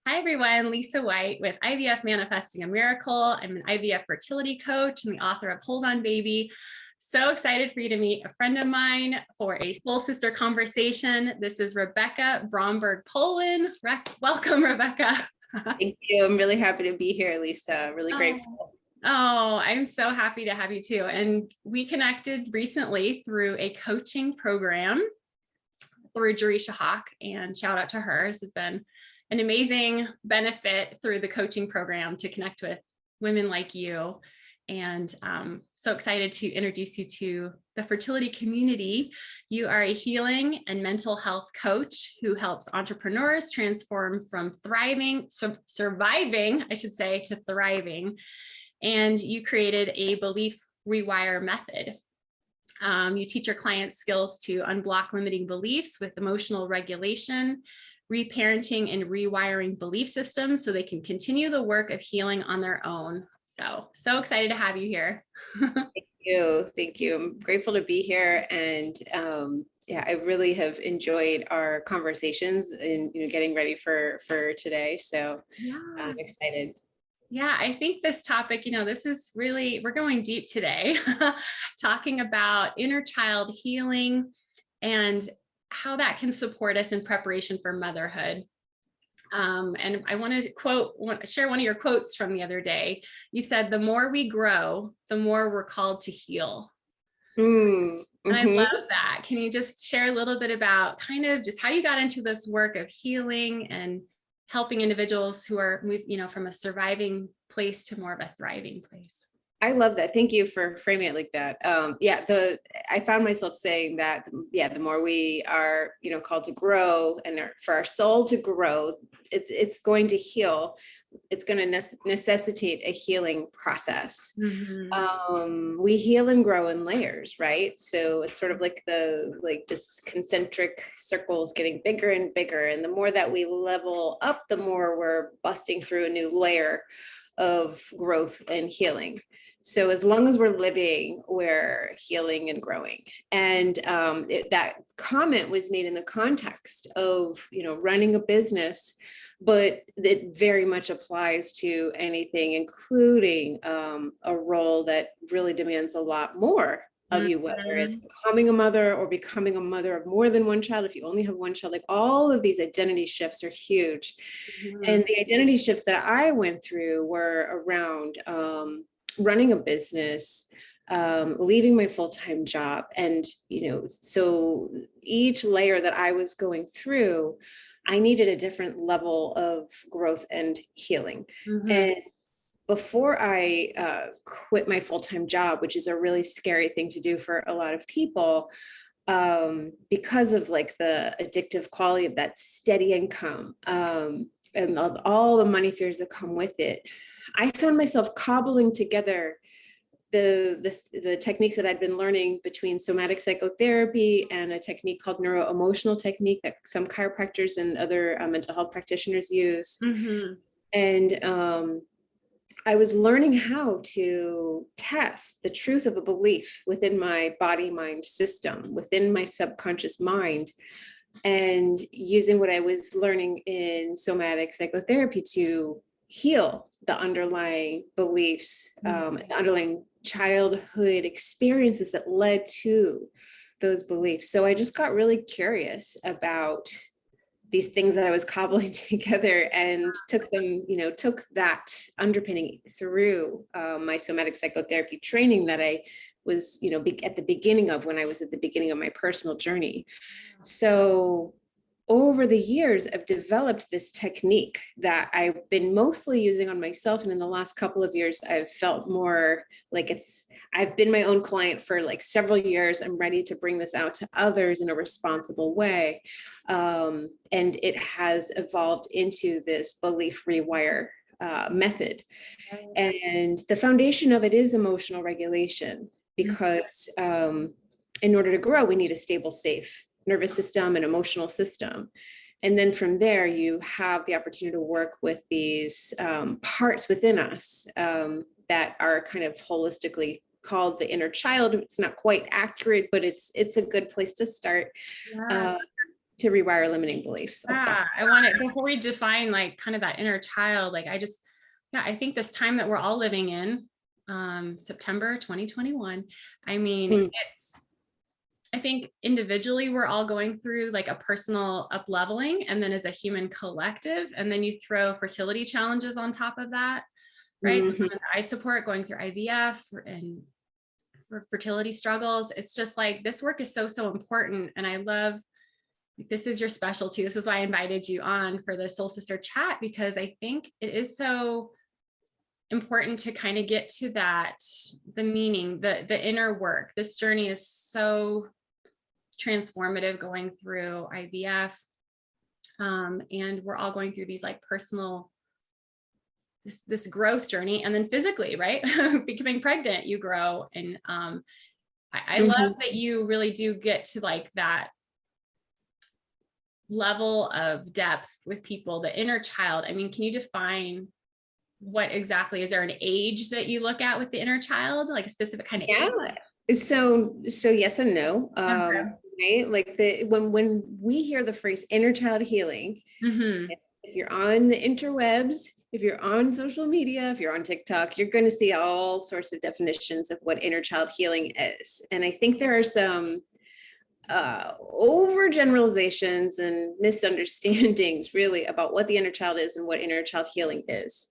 Hi, everyone. Lisa White with IVF Manifesting a Miracle. I'm an IVF fertility coach and the author of Hold On Baby. So excited for you to meet a friend of mine for a soul sister conversation. This is Rebecca Bromberg, Polan. Welcome, Rebecca. Thank you. I'm really happy to be here, Lisa. Really grateful. Oh, I'm so happy to have you too. And we connected recently through a coaching program through Jerisha Hawk, and shout out to her. This has been an amazing benefit through the coaching program to connect with women like you. And so excited to introduce you to the fertility community. You are a healing and mental health coach who helps entrepreneurs transform from surviving, I should say, to thriving. And you created a belief rewire method. You teach your clients skills to unblock limiting beliefs with emotional regulation, reparenting and rewiring belief systems so they can continue the work of healing on their own. So excited to have you here. Thank you. Thank you. I'm grateful to be here. And yeah, I really have enjoyed our conversations and getting ready for today. So yeah. I'm excited. Yeah, I think this topic, this is really, we're going deep today, talking about inner child healing and how that can support us in preparation for motherhood. And I want to share one of your quotes from the other day. You said, the more we grow, the more we're called to heal. And I love that. Can you just share a little bit about kind of just how you got into this work of healing and helping individuals who are, from a surviving place to more of a thriving place? I love that. Thank you for framing it like that. I found myself saying that, the more we are, called to grow and for our soul to grow, it's going to heal. It's going to necessitate a healing process. Mm-hmm. We heal and grow in layers, right? So it's sort of like this concentric circles getting bigger and bigger. And the more that we level up, the more we're busting through a new layer of growth and healing. So as long as we're living, we're healing and growing. And that comment was made in the context of, running a business, but it very much applies to anything, including a role that really demands a lot more of you, whether it's becoming a mother or becoming a mother of more than one child. If you only have one child, like all of these identity shifts are huge. Mm-hmm. And the identity shifts that I went through were around running a business, leaving my full-time job. And, so each layer that I was going through, I needed a different level of growth and healing. Mm-hmm. And before I quit my full-time job, which is a really scary thing to do for a lot of people, because of the addictive quality of that steady income, and all the money fears that come with it, I found myself cobbling together the techniques that I'd been learning between somatic psychotherapy and a technique called neuro-emotional technique that some chiropractors and other mental health practitioners use. Mm-hmm. And I was learning how to test the truth of a belief within my body-mind system, within my subconscious mind, and using what I was learning in somatic psychotherapy to heal the underlying beliefs, the underlying childhood experiences that led to those beliefs. So I just got really curious about these things that I was cobbling together and took that underpinning through my somatic psychotherapy training that I was, at the beginning of when I was at the beginning of my personal journey. So over the years, I've developed this technique that I've been mostly using on myself. And in the last couple of years, I've felt more like I've been my own client for several years. I'm ready to bring this out to others in a responsible way. And it has evolved into this belief rewire method. And the foundation of it is emotional regulation, because in order to grow, we need a stable, safe nervous system and emotional system. And then from there, you have the opportunity to work with these parts within us that are kind of holistically called the inner child. It's not quite accurate, but it's a good place to start. Yeah. to rewire limiting beliefs. I'll stop. I want it before we define like kind of that inner child. Like I think this time that we're all living in, September 2021. I mean, I think individually we're all going through like a personal up leveling, and then as a human collective, and then you throw fertility challenges on top of that, right? I support going through IVF and for fertility struggles. It's just like this work is so important, and I love, this is your specialty. This is why I invited you on for the Soul Sister chat, because I think it is so important to kind of get to that, the meaning, the inner work. This journey is so transformative going through IVF. And we're all going through these like personal, this growth journey, and then physically, right? Becoming pregnant, you grow. And I love that you really do get to like that level of depth with people, the inner child. I mean, can you define what exactly, is there an age that you look at with the inner child, like a specific kind of age? So yes and no. Right? Like when we hear the phrase inner child healing, if you're on the interwebs, if you're on social media, if you're on TikTok, you're going to see all sorts of definitions of what inner child healing is. And I think there are some overgeneralizations and misunderstandings really about what the inner child is and what inner child healing is.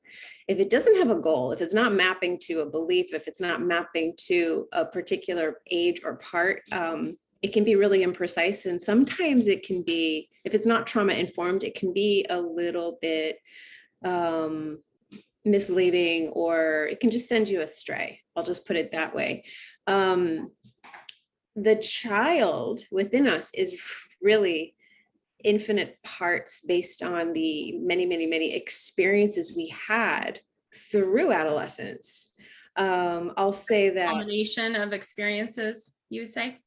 If it doesn't have a goal, if it's not mapping to a belief, if it's not mapping to a particular age or part, it can be really imprecise. And sometimes it can be, if it's not trauma informed, it can be a little bit misleading, or it can just send you astray. I'll just put it that way. The child within us is really infinite parts based on the many experiences we had through adolescence. I'll say that combination of experiences, you would say?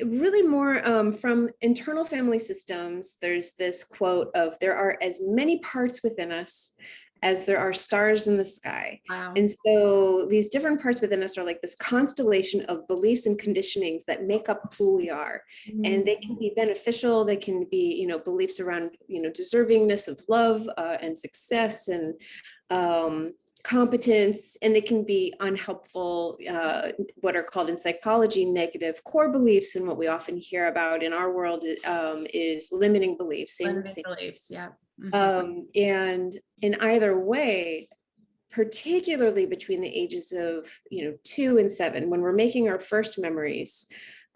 Really more from internal family systems. There's this quote of, there are as many parts within us as there are stars in the sky. Wow. And so these different parts within us are like this constellation of beliefs and conditionings that make up who we are. And they can be beneficial. They can be, beliefs around, deservingness of love and success and competence, and they can be unhelpful, what are called in psychology negative core beliefs. And what we often hear about in our world is limiting beliefs. Beliefs, yeah. And in either way, particularly between the ages of 2 and 7, when we're making our first memories,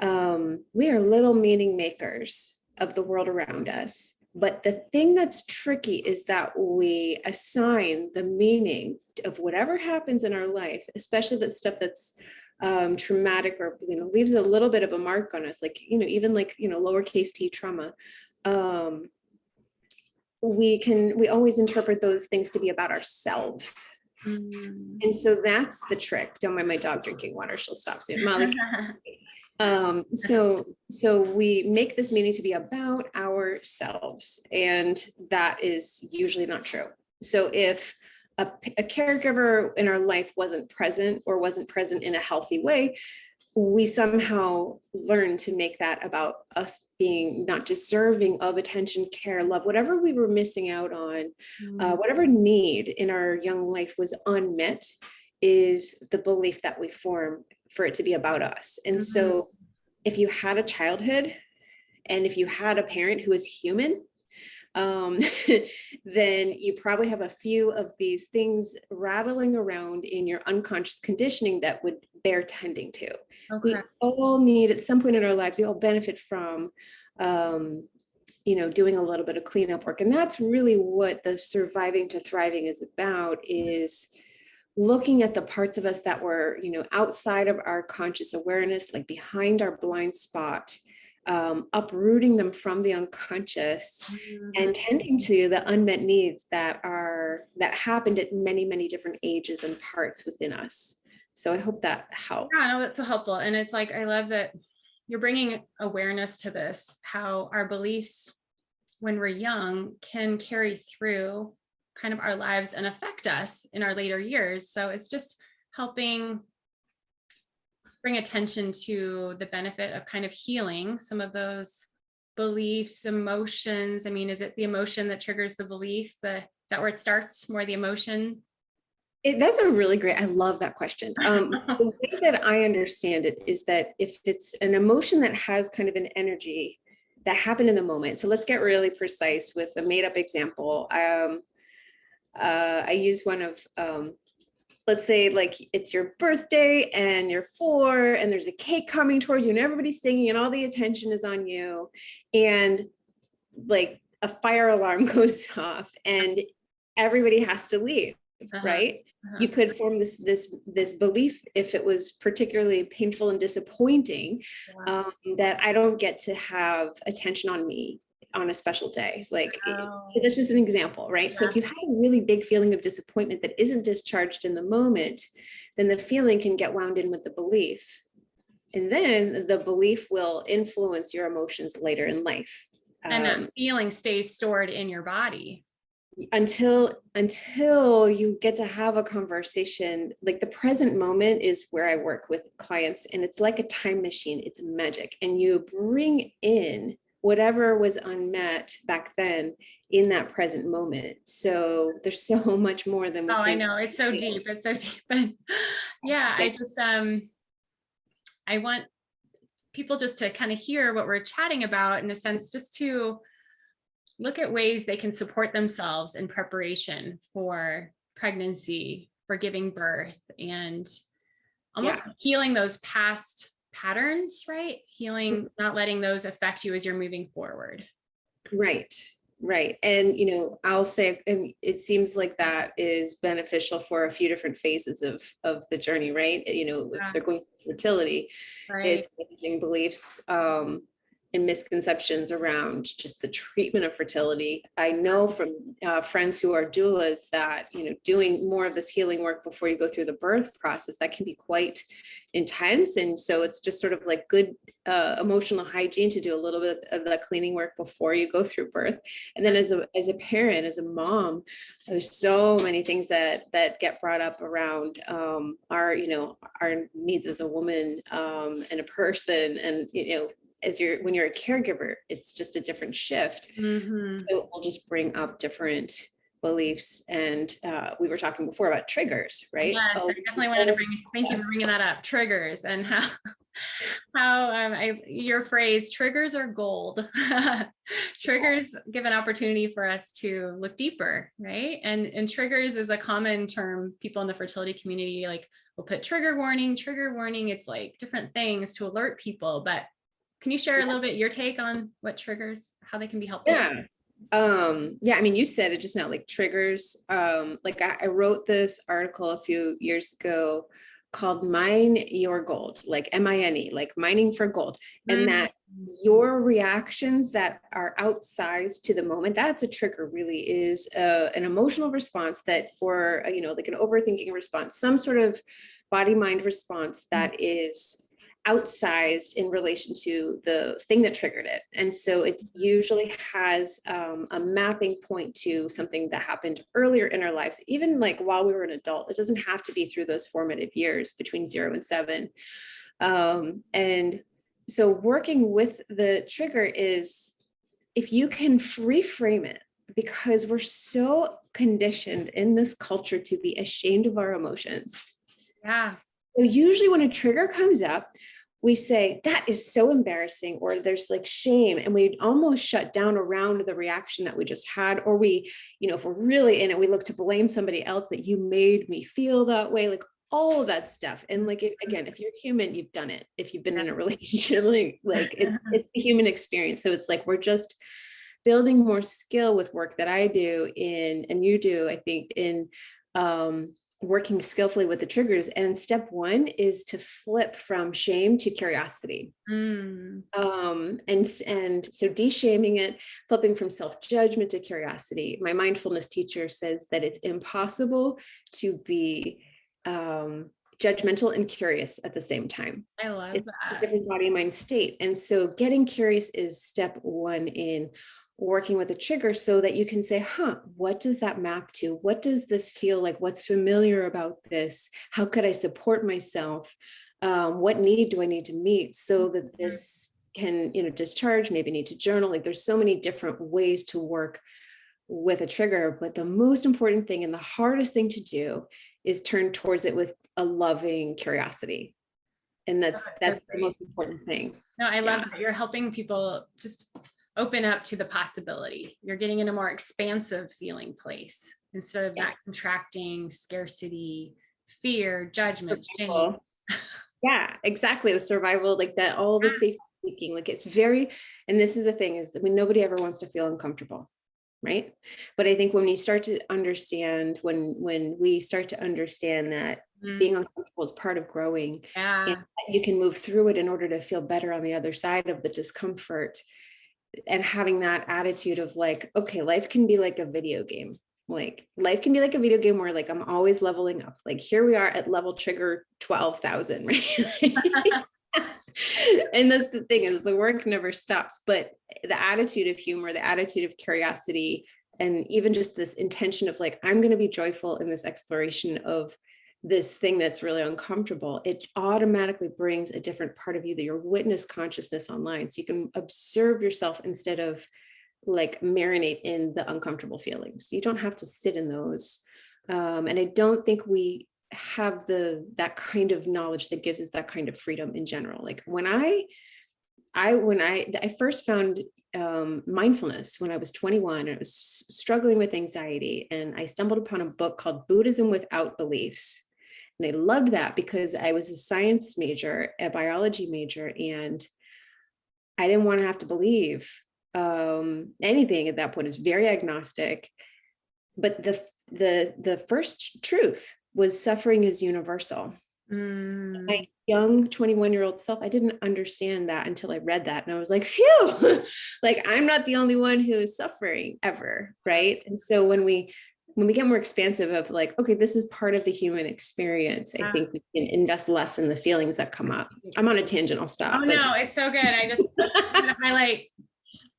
we are little meaning makers of the world around us. But the thing that's tricky is that we assign the meaning of whatever happens in our life, especially that stuff that's traumatic or leaves a little bit of a mark on us, like even like lowercase t trauma. We always interpret those things to be about ourselves. And so that's the trick. Don't mind my dog drinking water, she'll stop soon. Molly. So we make this meaning to be about ourselves, and that is usually not true. So if a caregiver in our life wasn't present in a healthy way, we somehow learn to make that about us being not deserving of attention, care, love, whatever we were missing out on, whatever need in our young life was unmet, is the belief that we form for it to be about us. And so if you had a childhood and if you had a parent who is human, then you probably have a few of these things rattling around in your unconscious conditioning that would bear tending to. Okay. We all need, at some point in our lives, we all benefit from, doing a little bit of cleanup work. And that's really what the Surviving to Thriving is about, is looking at the parts of us that were, outside of our conscious awareness, like behind our blind spot, uprooting them from the unconscious and tending to the unmet needs that happened at many different ages and parts within us. So I hope that helps. Yeah, no, that's so helpful. And it's like, I love that you're bringing awareness to this, how our beliefs when we're young can carry through kind of our lives and affect us in our later years. So it's just helping bring attention to the benefit of kind of healing some of those beliefs, emotions? I mean, is it the emotion that triggers the belief? Is that where it starts? More the emotion? That's a really great, I love that question. The way that I understand it is that if it's an emotion that has kind of an energy that happened in the moment. So let's get really precise with a made up example. I use one of, let's say like it's your birthday and you're 4 and there's a cake coming towards you and everybody's singing and all the attention is on you. And like a fire alarm goes off and everybody has to leave, right? You could form this belief, if it was particularly painful and disappointing, that I don't get to have attention on me on a special day. Like, so that's just an example, right? So if you have a really big feeling of disappointment that isn't discharged in the moment, then the feeling can get wound in with the belief. And then the belief will influence your emotions later in life. And that feeling stays stored in your body. Until you get to have a conversation. Like the present moment is where I work with clients, and it's like a time machine. It's magic. And you bring in whatever was unmet back then in that present moment. So there's so much more than we think. I know, it's so deep. It's so deep. But yeah, I just I want people just to kind of hear what we're chatting about, in a sense, just to look at ways they can support themselves in preparation for pregnancy, for giving birth, and almost healing those past patterns, right? Healing, not letting those affect you as you're moving forward. Right. And, I'll say, it seems like that is beneficial for a few different phases of the journey, right? If they're going through fertility, it's changing beliefs, and misconceptions around just the treatment of fertility. I know from friends who are doulas that, doing more of this healing work before you go through the birth process, that can be quite intense. And so it's just sort of like good emotional hygiene to do a little bit of the cleaning work before you go through birth. And then as a parent, as a mom, there's so many things that get brought up around our needs as a woman and a person. And, when you're a caregiver, it's just a different shift. So it will just bring up different beliefs. And we were talking before about triggers, right? Yes, I definitely wanted to thank you for bringing that up, triggers, and how your phrase, triggers are gold. Triggers give an opportunity for us to look deeper, right? And triggers is a common term. People in the fertility community will put trigger warning. It's like different things to alert people. But can you share a little bit your take on what triggers, how they can be helpful? I mean, you said it just now, like triggers. I wrote this article a few years ago called Mine Your Gold, like MINE, like mining for gold. And that your reactions that are outsized to the moment, that's a trigger, really is an emotional response or like an overthinking response, some sort of body mind response that is outsized in relation to the thing that triggered it. And so it usually has a mapping point to something that happened earlier in our lives, even like while we were an adult. It doesn't have to be through those formative years between 0 and 7. And so working with the trigger is, if you can reframe it, because we're so conditioned in this culture to be ashamed of our emotions. Yeah. So usually when a trigger comes up, we say, that is so embarrassing, or there's like shame, and we almost shut down around the reaction that we just had. Or we, if we're really in it, we look to blame somebody else, that you made me feel that way, like all of that stuff. And like, again, if you're human, you've done it. If you've been in a relationship, it's a human experience. So it's like, we're just building more skill with work that I do and you do, I think, in working skillfully with the triggers. And step 1 is to flip from shame to curiosity. And so de-shaming it, flipping from self-judgment to curiosity. My mindfulness teacher says that it's impossible to be judgmental and curious at the same time. I love it's that. A different body mind state. And so getting curious is step 1 in working with a trigger, so that you can say, what does that map to? What does this feel like? What's familiar about this? How could I support myself? What need do I need to meet so that this can, discharge, maybe need to journal. Like there's so many different ways to work with a trigger, but the most important thing and the hardest thing to do is turn towards it with a loving curiosity. And that's the most important thing. No, I love that you're helping people just open up to the possibility. You're getting in a more expansive feeling place instead of that contracting scarcity, fear, judgment, shame. Yeah, exactly. The survival, like that, all the safety seeking, like it's very, and this is the thing is that nobody ever wants to feel uncomfortable. Right. But I think when you start to understand, when we start to understand that being uncomfortable is part of growing, and you can move through it in order to feel better on the other side of the discomfort, and having that attitude of like, okay, life can be like a video game. Like life can be like a video game where like I'm always leveling up. Like here we are at level trigger 12,000, right? And that's the thing is the work never stops, but the attitude of humor, the attitude of curiosity, and even just this intention of like, I'm going to be joyful in this exploration of this thing that's really uncomfortable, it automatically brings a different part of you, that your witness consciousness online. So you can observe yourself instead of like marinate in the uncomfortable feelings. You don't have to sit in those. And I don't think we have that kind of knowledge that gives us that kind of freedom in general. Like when I first found mindfulness when I was 21, and I was struggling with anxiety, and I stumbled upon a book called Buddhism Without Beliefs. And I loved that because I was a science major, a biology major, and I didn't want to have to believe anything at that point. It's very agnostic. But the first truth was suffering is universal. My young 21-year-old self, I didn't understand that until I read that. And I was like, phew, like I'm not the only one who is suffering ever. Right. And so when we get more expansive of like, okay, this is part of the human experience, I think we can invest less in the feelings that come up. I'm on a tangent, I'll stop. Oh, no, it's so good. I just want to highlight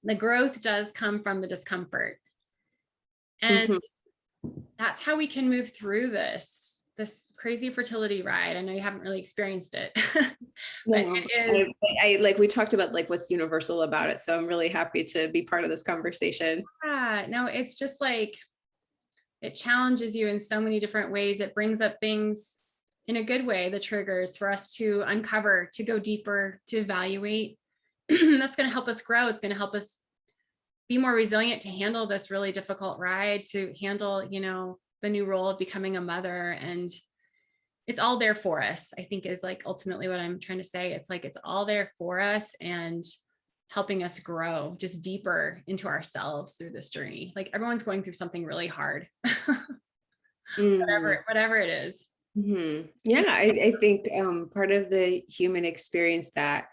the growth does come from the discomfort. And that's how we can move through this crazy fertility ride. I know you haven't really experienced it, but it is. I like, we talked about like what's universal about it. So I'm really happy to be part of this conversation. Yeah, no, it's just like, it challenges you in so many different ways. It brings up things in a good way, the triggers for us to uncover, to go deeper, to evaluate. That's going to help us grow. It's going to help us be more resilient to handle this really difficult ride, to handle, the new role of becoming a mother. And it's all there for us, I think, is like ultimately what I'm trying to say. It's like, it's all there for us and helping us grow just deeper into ourselves through this journey. Like everyone's going through something really hard, whatever it is. Yeah, I think part of the human experience that,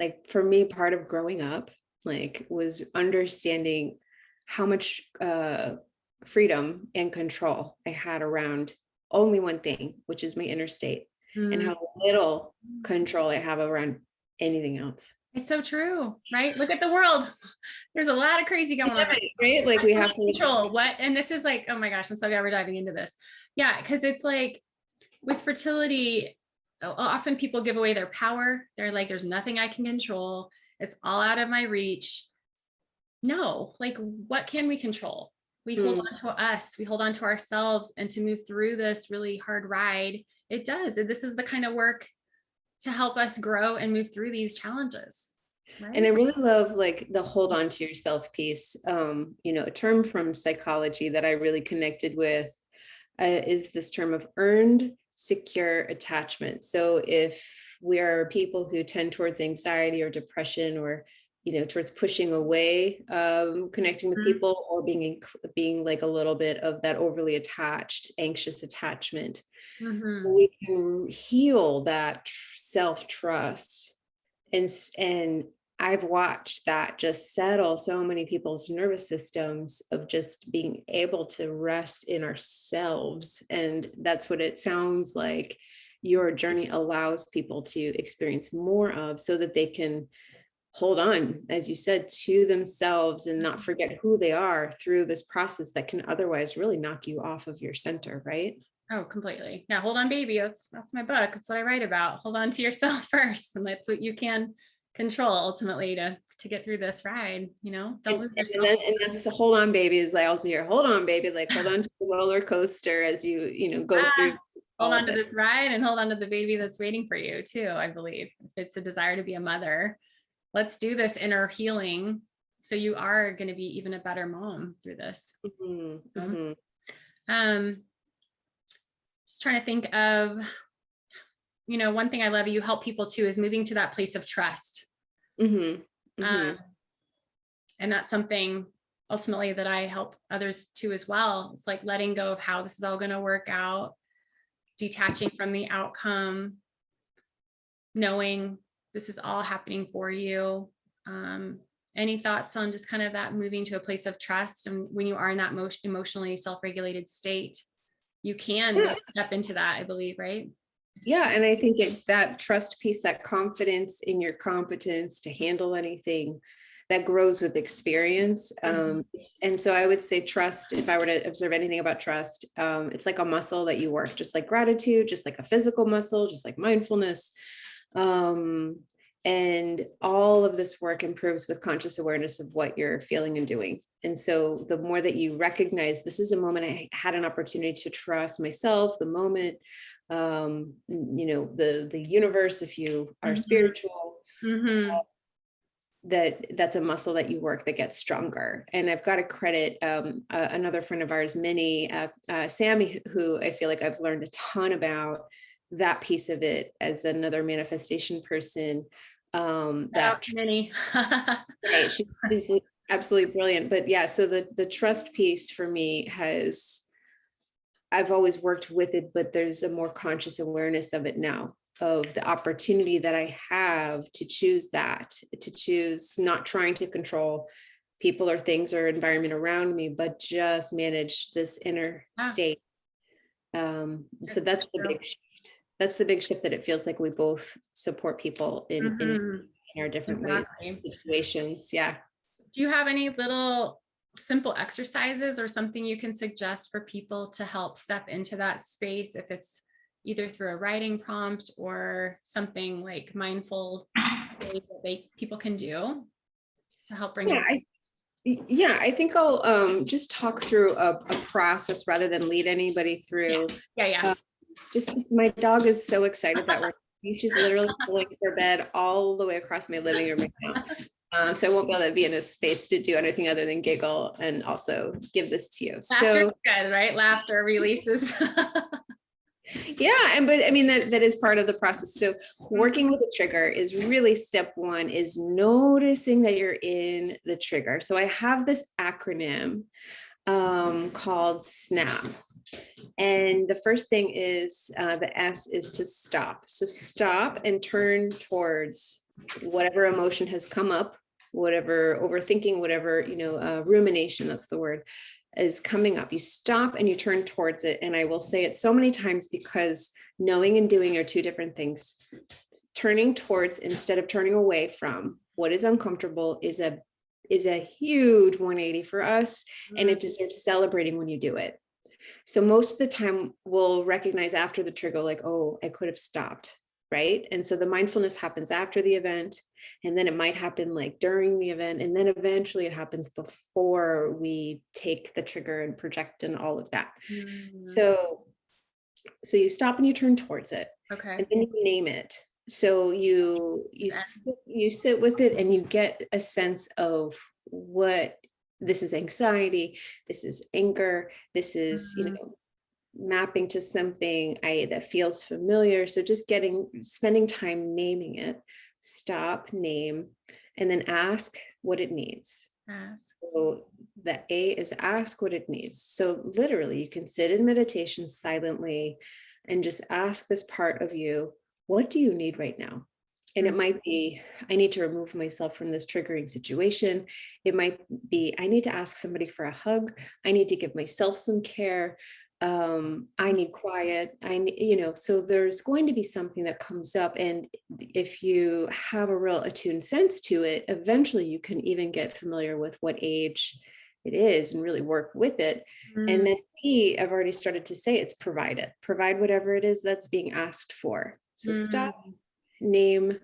like for me, part of growing up, like was understanding how much freedom and control I had around only one thing, which is my inner state, and how little control I have around anything else. It's so true, right? Look at the world. There's a lot of crazy going on. Right? Like we have to control what, and this is like, oh my gosh, I'm so glad we're diving into this. Yeah, because it's like with fertility, often people give away their power. They're like, there's nothing I can control. It's all out of my reach. No, like what can we control? We hold on to us, we hold on to ourselves, and to move through this really hard ride, it does. This is the kind of work to help us grow and move through these challenges. Right? And I really love like the hold on to yourself piece. A term from psychology that I really connected with is this term of earned secure attachment. So if we are people who tend towards anxiety or depression, or towards pushing away, connecting with people, or being like a little bit of that overly attached, anxious attachment, we can heal that self-trust. And I've watched that just settle so many people's nervous systems, of just being able to rest in ourselves. And that's what it sounds like your journey allows people to experience more of, so that they can hold on, as you said, to themselves and not forget who they are through this process that can otherwise really knock you off of your center, right? Oh, completely. Yeah. Hold on, baby. That's my book. That's what I write about. Hold on to yourself first. And that's what you can control ultimately to get through this ride, don't lose And yourself. then, and that's the hold on, baby, is I also hear, hold on, baby, like hold on to the roller coaster as you go through Hold all on of to it. this ride and hold on to the baby that's waiting for you too, I believe. If it's a desire to be a mother, let's do this inner healing so you are going to be even a better mom through this. Just trying to think of, one thing I love you help people too is moving to that place of trust. And that's something ultimately that I help others too as well. It's like letting go of how this is all going to work out, detaching from the outcome, knowing this is all happening for you. Any thoughts on just kind of that moving to a place of trust? And when you are in that emotionally self-regulated state, you can step into that, I believe, right? Yeah. And I think that trust piece, that confidence in your competence to handle anything, that grows with experience. And so I would say trust, if I were to observe anything about trust, it's like a muscle that you work, just like gratitude, just like a physical muscle, just like mindfulness. And all of this work improves with conscious awareness of what you're feeling and doing. And so the more that you recognize, this is a moment I had an opportunity to trust myself, the moment, the universe, if you are spiritual, that's a muscle that you work that gets stronger. And I've got to credit another friend of ours, Minnie, Sammy, who I feel like I've learned a ton about that piece of it as another manifestation person. Minnie. Right, she's absolutely brilliant. But yeah, so the trust piece for me I've always worked with it, but there's a more conscious awareness of it now, of the opportunity that I have to choose not trying to control people or things or environment around me, but just manage this inner state. So that's the big shift. That's the big shift, that it feels like we both support people in our different ways, situations. Yeah. Do you have any little simple exercises or something you can suggest for people to help step into that space, if it's either through a writing prompt or something like mindful that people can do to help bring I think I'll just talk through a process rather than lead anybody through. Just my dog is so excited that she's literally pulling her bed all the way across my living room right now. So I won't be able to be in a space to do anything other than giggle and also give this to you. Laughter's good, right? Laughter releases. Yeah. But I mean, that is part of the process. So working with a trigger is really step one, is noticing that you're in the trigger. So I have this acronym called SNAP. And the first thing is the S is to stop. So stop and turn towards whatever emotion has come up, whatever overthinking, whatever, rumination, that's the word, is coming up. You stop and you turn towards it. And I will say it so many times because knowing and doing are two different things. Turning towards instead of turning away from what is uncomfortable is a huge 180 for us. And it deserves celebrating when you do it. So most of the time we'll recognize after the trigger, like, oh, I could have stopped. Right. And so the mindfulness happens after the event, and then it might happen like during the event. And then eventually it happens before we take the trigger and project and all of that. So you stop and you turn towards it. Okay. And then you name it. So you sit with it and you get a sense of what this is: anxiety, this is anger, this is, mapping to something that feels familiar. So just spending time naming it. Stop, name, and then ask what it needs. So the A is ask what it needs. So literally you can sit in meditation silently and just ask this part of you, what do you need right now? And it might be, I need to remove myself from this triggering situation. It might be, I need to ask somebody for a hug. I need to give myself some care. I need quiet. So there's going to be something that comes up. And if you have a real attuned sense to it, eventually you can even get familiar with what age it is and really work with it. And then I've already started to say it's provide whatever it is that's being asked for. So stop, name,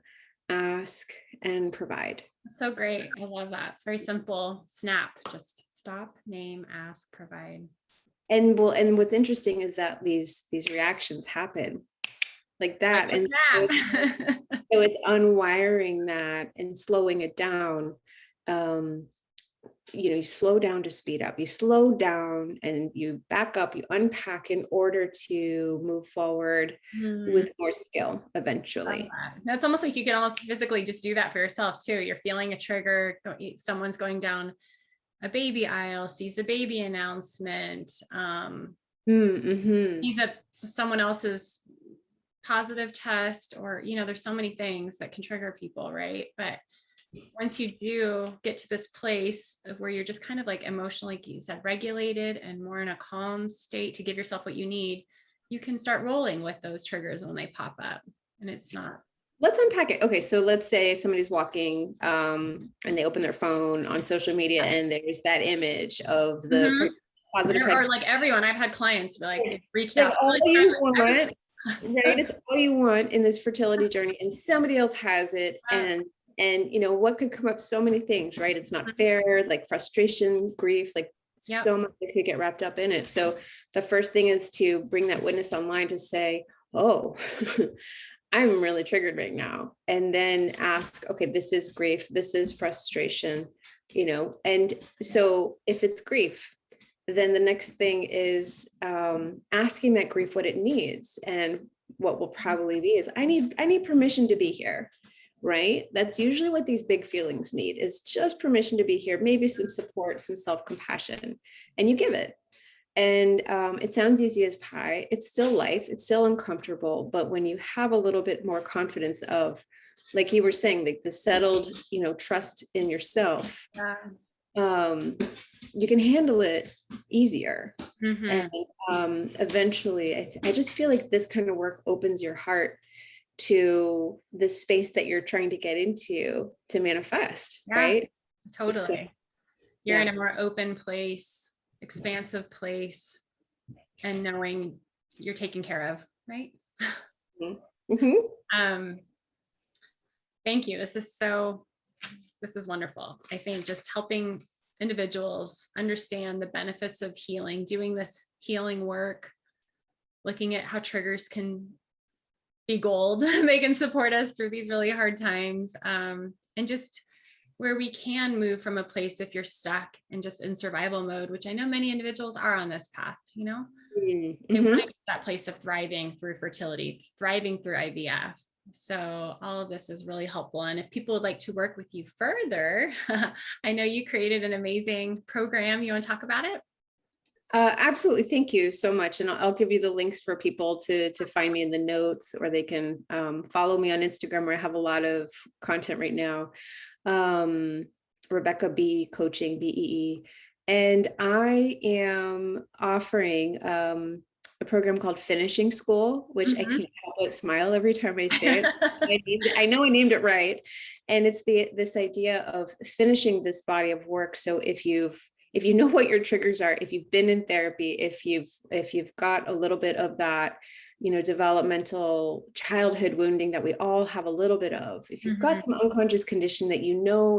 ask, and provide. So great. I love that. It's very simple. SNAP, just stop, name, ask, provide. And what's interesting is that these reactions happen like that. Like And that. so it's unwiring that and slowing it down. You slow down to speed up. You slow down and you back up, you unpack in order to move forward with more skill eventually. That's almost like you can almost physically just do that for yourself too. You're feeling a trigger. Someone's going down a baby aisle, sees a baby announcement, sees someone else's positive test, or, there's so many things that can trigger people, right? But once you do get to this place of where you're just kind of like emotionally, like you said, regulated and more in a calm state to give yourself what you need, you can start rolling with those triggers when they pop up. And it's not. Let's unpack it. Okay, so let's say somebody's walking and they open their phone on social media and there's that image of the positive. Or like everyone, I've had clients be like, reached out. All you want, right? It's all you want in this fertility journey, and somebody else has it. And what could come up? So many things, right? It's not fair, like frustration, grief, like so much that could get wrapped up in it. So the first thing is to bring that witness online to say, oh, I'm really triggered right now. And then ask, okay, this is grief, this is frustration, and so if it's grief, then the next thing is asking that grief what it needs. And what will probably be is, I need permission to be here. Right? That's usually what these big feelings need, is just permission to be here, maybe some support, some self-compassion, and you give it. And it sounds easy as pie. It's still life. It's still uncomfortable. But when you have a little bit more confidence of, like you were saying, like the settled, trust in yourself, you can handle it easier. And eventually, I just feel like this kind of work opens your heart to the space that you're trying to get into to manifest, right? Totally. So, you're in a more open place, expansive place, and knowing you're taken care of, right? Thank you. This is wonderful. I think just helping individuals understand the benefits of healing, doing this healing work, looking at how triggers can be gold. They can support us through these really hard times. And just where we can move from a place, if you're stuck and just in survival mode, which I know many individuals are on this path, they want to get to that place of thriving through fertility, thriving through IVF. So all of this is really helpful. And if people would like to work with you further, I know you created an amazing program. You want to talk about it? Absolutely. Thank you so much. And I'll give you the links for people to find me in the notes, or they can follow me on Instagram, where I have a lot of content right now. Rebecca B Coaching, BEE. And I am offering a program called Finishing School, which I can't help but smile every time I say it. I know I named it right. And it's this idea of finishing this body of work. So if you know what your triggers are, if you've been in therapy, if you've got a little bit of that, developmental childhood wounding that we all have a little bit of, if you've got some unconscious condition that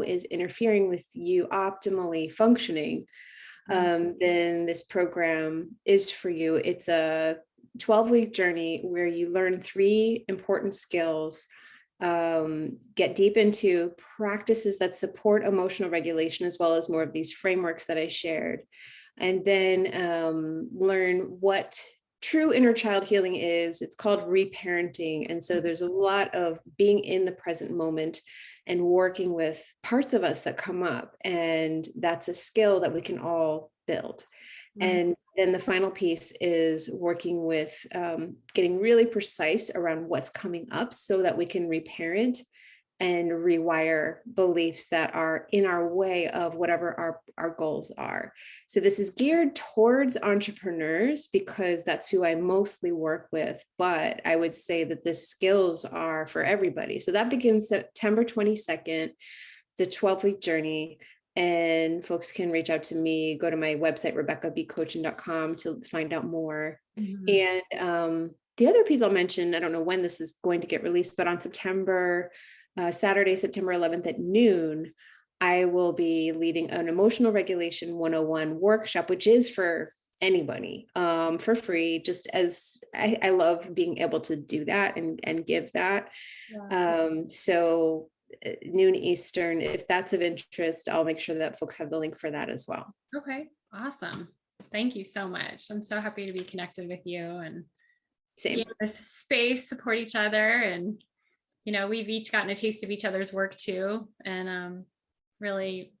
is interfering with you optimally functioning, then this program is for you. It's a 12-week journey where you learn 3 important skills, get deep into practices that support emotional regulation, as well as more of these frameworks that I shared, and then learn what true inner child healing is. It's called reparenting. And so there's a lot of being in the present moment and working with parts of us that come up. And that's a skill that we can all build. And then the final piece is working with getting really precise around what's coming up so that we can reparent and rewire beliefs that are in our way of whatever our goals are. So this is geared towards entrepreneurs because that's who I mostly work with, but I would say that the skills are for everybody. So that begins September 22nd. It's a 12-week journey. And folks can reach out to me, go to my website, RebeccaBcoaching.com, to find out more. And the other piece I'll mention, I don't know when this is going to get released, but on September Saturday, September 11th at noon, I will be leading an emotional regulation 101 workshop, which is for anybody, for free, just as I love being able to do that and give that. So noon Eastern, if that's of interest, I'll make sure that folks have the link for that as well. Okay, awesome. Thank you so much. I'm so happy to be connected with you and Same. be in this space, support each other. And, you know, we've each gotten a taste of each other's work too. And really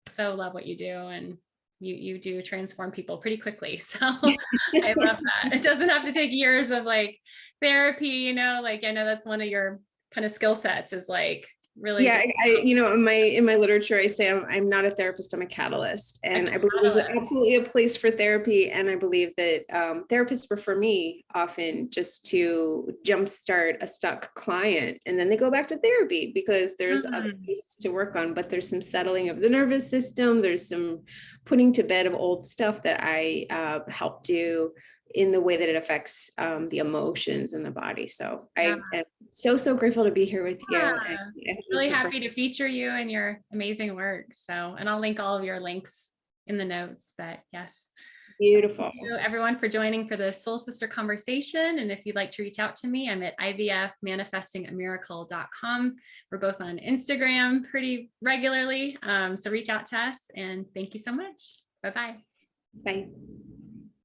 so love what you do. And you do transform people pretty quickly. So I love that. It doesn't have to take years of like therapy, you know, like I know that's one of your kind of skill sets is like really. Yeah, you know, in my literature, I say I'm not a therapist, I'm a catalyst. And I believe there's absolutely a place for therapy. And I believe that therapists refer me often just to jumpstart a stuck client. And then they go back to therapy because there's other pieces to work on, but there's some settling of the nervous system. There's some putting to bed of old stuff that I help do in the way that it affects the emotions in the body. So I am so grateful to be here with you. And really happy to feature you and your amazing work. So, and I'll link all of your links in the notes, but yes. Beautiful. Thank you everyone for joining for the Soul Sister conversation. And if you'd like to reach out to me, I'm at ivfmanifestingamiracle.com. We're both on Instagram pretty regularly. So reach out to us and thank you so much. Bye-bye. Bye.